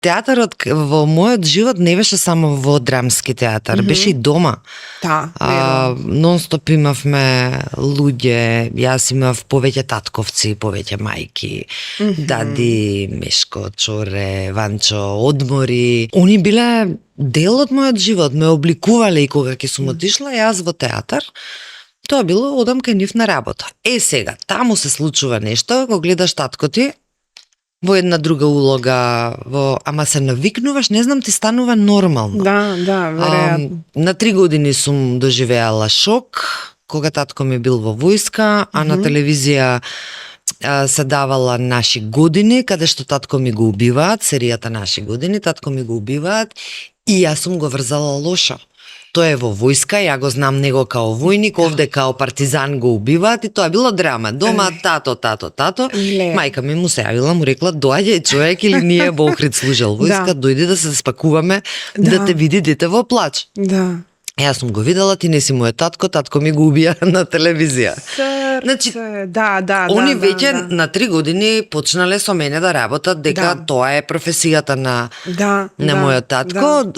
театарот во мојот живот не беше само во драмски театар, беше и дома. Да, нон-стоп имавме луѓе, јас имав повеќе татковци, повеќе мајки, дади, Мешко, Чоре, Ванчо, одмори. Они биле дел од мојот живот, ме обликувале и кога ќе сум отишла јас во театар, тоа било одам кај нив на работа. Сега, таму се случува нешто, го гледаш татко ти, во една друга улога, ама се навикнуваш, не знам, ти станува нормално. Да, веројатно. На 3 години сум доживеала шок, кога татко ми бил во војска, а на телевизија се давала Наши години, каде што татко ми го убиваат, серијата Наши години, татко ми го убиваат и јас сум го врзала лошо. Тој е во војска, ја го знам него као војник, овде као партизан го убиваат и тоа било драма. Дома тато. Мајка ми му се јавила, му рекла доаѓај човек или ние во Охрид служел војска, дојди да се спакуваме, да те види дете во плач. Да. Јас сум го видела, ти не си мојот татко ми го убија на телевизија. Значи, они веќе на 3 години почнале со мене да работат дека тоа е професијата на мојот татко.